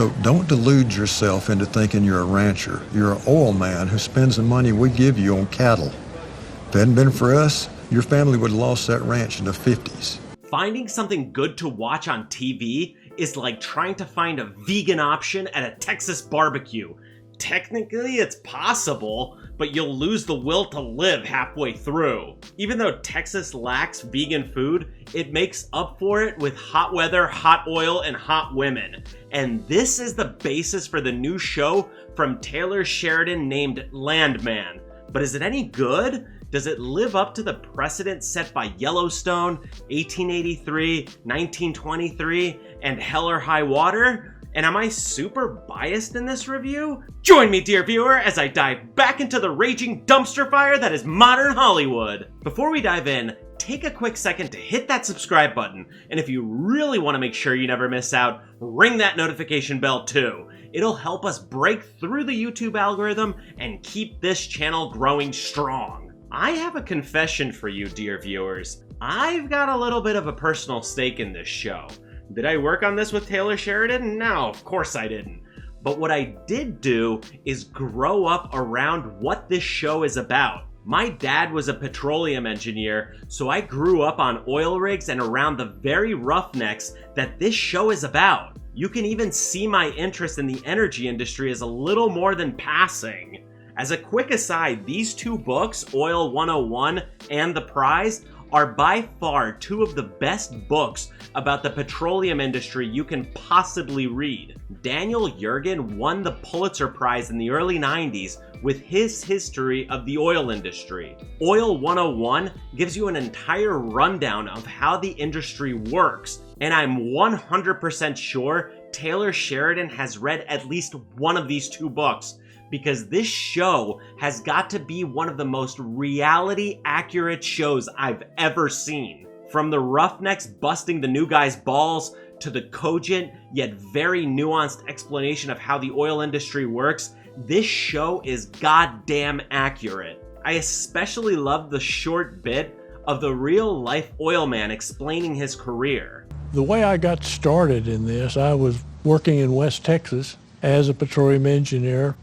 So don't delude yourself into thinking you're a rancher. You're an oil man who spends the money we give you on cattle. If it hadn't been for us, your family would have lost that ranch in the 50s. Finding something good to watch on TV is like trying to find a vegan option at a Texas barbecue. Technically, it's possible, but you'll lose the will to live halfway through. Even though Texas lacks vegan food, it makes up for it with hot weather, hot oil, and hot women. And this is the basis for the new show from Taylor Sheridan named Landman. But is it any good? Does it live up to the precedent set by Yellowstone, 1883, 1923, and Hell or High Water? And am I super biased in this review? Join me, dear viewer, as I dive back into the raging dumpster fire that is modern Hollywood. Before we dive in, take a quick second to hit that subscribe button. And if you really want to make sure you never miss out, ring that notification bell too. It'll help us break through the YouTube algorithm and keep this channel growing strong. I have a confession for you, dear viewers. I've got a little bit of a personal stake in this show. Did I work on this with Taylor Sheridan? No, of course I didn't. But what I did do is grow up around what this show is about. My dad was a petroleum engineer, so I grew up on oil rigs and around the very roughnecks that this show is about. You can even see my interest in the energy industry as a little more than passing. As a quick aside, these two books, Oil 101 and The Prize, are by far two of the best books about the petroleum industry you can possibly read. Daniel Yergin won the Pulitzer Prize in the early 90s with his history of the oil industry. Oil 101 gives you an entire rundown of how the industry works, and I'm 100% sure Taylor Sheridan has read at least one of these two books, because this show has got to be one of the most reality-accurate shows I've ever seen. From the roughnecks busting the new guy's balls to the cogent yet very nuanced explanation of how the oil industry works, this show is goddamn accurate. I especially love the short bit of the real-life oil man explaining his career. The way I got started in this, I was working in West Texas as a petroleum engineer.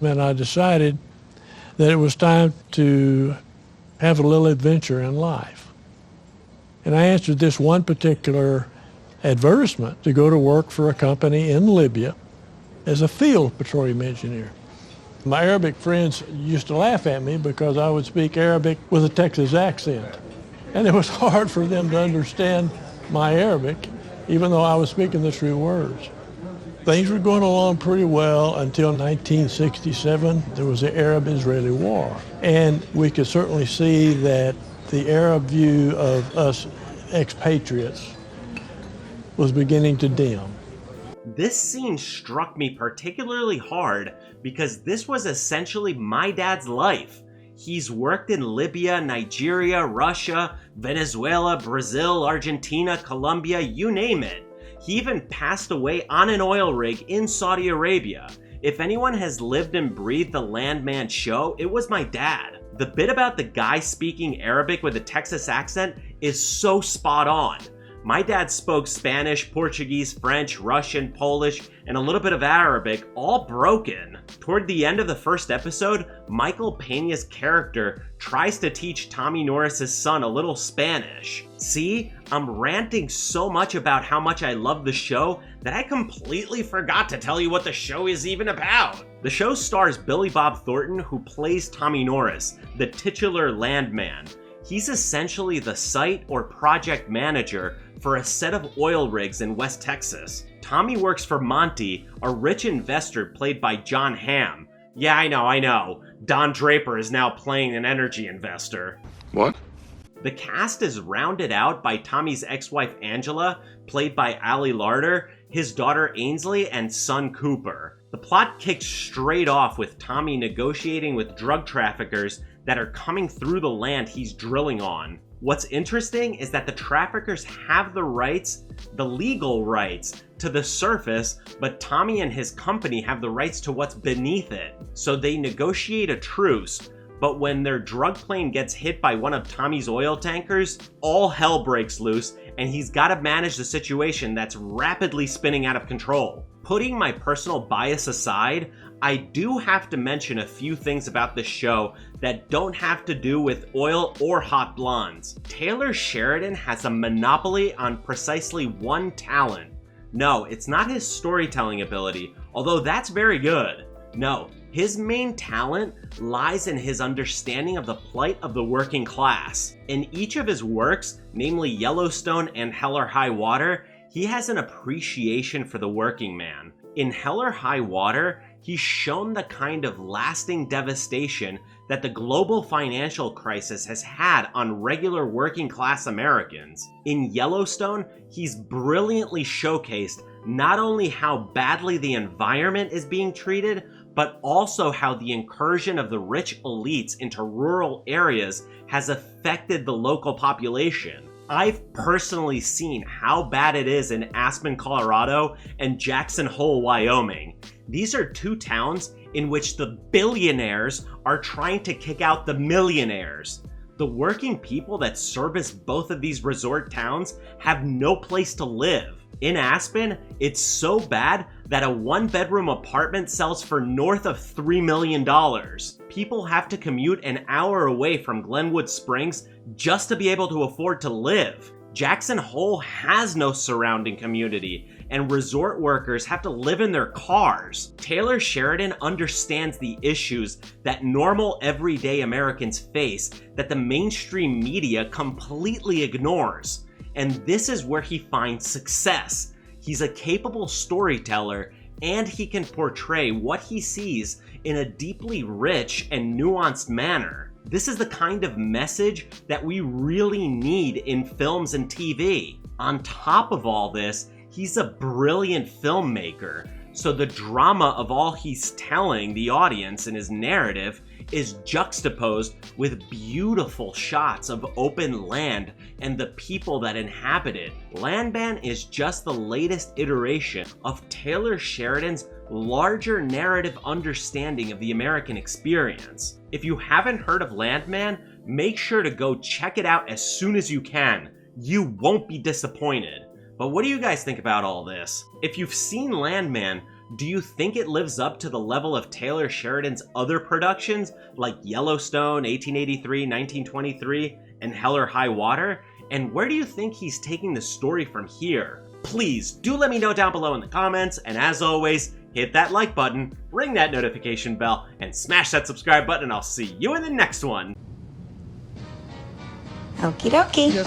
And I decided that it was time to have a little adventure in life. And I answered this one particular advertisement to go to work for a company in Libya as a field petroleum engineer. My Arabic friends used to laugh at me because I would speak Arabic with a Texas accent. And it was hard for them to understand my Arabic, even though I was speaking the true words. Things were going along pretty well until 1967. There was the Arab-Israeli War. And we could certainly see that the Arab view of us expatriates was beginning to dim. This scene struck me particularly hard because this was essentially my dad's life. He's worked in Libya, Nigeria, Russia, Venezuela, Brazil, Argentina, Colombia, you name it. He even passed away on an oil rig in Saudi Arabia. If anyone has lived and breathed the Landman show, it was my dad. The bit about the guy speaking Arabic with a Texas accent is so spot on. My dad spoke Spanish, Portuguese, French, Russian, Polish, and a little bit of Arabic, all broken. Toward the end of the first episode, Michael Pena's character tries to teach Tommy Norris's son a little Spanish. See, I'm ranting so much about how much I love the show that I completely forgot to tell you what the show is even about. The show stars Billy Bob Thornton, who plays Tommy Norris, the titular Landman. He's essentially the site or project manager for a set of oil rigs in West Texas. Tommy works for Monty, a rich investor played by John Hamm. Yeah, I know. Don Draper is now playing an energy investor. What? The cast is rounded out by Tommy's ex-wife Angela, played by Ali Larter, his daughter Ainsley, and son Cooper. The plot kicks straight off with Tommy negotiating with drug traffickers that are coming through the land he's drilling on. What's interesting is that the traffickers have the rights, the legal rights, to the surface, but Tommy and his company have the rights to what's beneath it. So they negotiate a truce, but when their drug plane gets hit by one of Tommy's oil tankers, all hell breaks loose, and he's got to manage the situation that's rapidly spinning out of control. Putting my personal bias aside, I do have to mention a few things about this show that don't have to do with oil or hot blondes. Taylor Sheridan has a monopoly on precisely one talent. No, it's not his storytelling ability, although that's very good. No, his main talent lies in his understanding of the plight of the working class. In each of his works, namely Yellowstone and Hell or High Water, he has an appreciation for the working man. In Hell or High Water, he's shown the kind of lasting devastation that the global financial crisis has had on regular working class Americans. In Yellowstone, he's brilliantly showcased not only how badly the environment is being treated, but also how the incursion of the rich elites into rural areas has affected the local population. I've personally seen how bad it is in Aspen, Colorado and Jackson Hole, Wyoming. These are two towns in which the billionaires are trying to kick out the millionaires. The working people that service both of these resort towns have no place to live. In Aspen, it's so bad that a one-bedroom apartment sells for north of $3 million. People have to commute an hour away from Glenwood Springs just to be able to afford to live. Jackson Hole has no surrounding community, and resort workers have to live in their cars. Taylor Sheridan understands the issues that normal everyday Americans face that the mainstream media completely ignores. And this is where he finds success. He's a capable storyteller, and he can portray what he sees in a deeply rich and nuanced manner. This is the kind of message that we really need in films and TV. On top of all this, he's a brilliant filmmaker, so the drama of all he's telling the audience in his narrative is juxtaposed with beautiful shots of open land and the people that inhabit it. Landman is just the latest iteration of Taylor Sheridan's larger narrative understanding of the American experience. If you haven't heard of Landman, make sure to go check it out as soon as you can. You won't be disappointed. But what do you guys think about all this? If you've seen Landman, do you think it lives up to the level of Taylor Sheridan's other productions like Yellowstone, 1883, 1923, and Hell or High Water? And where do you think he's taking the story from here? Please do let me know down below in the comments, and as always, hit that like button, ring that notification bell, and smash that subscribe button, and I'll see you in the next one. Okie dokie.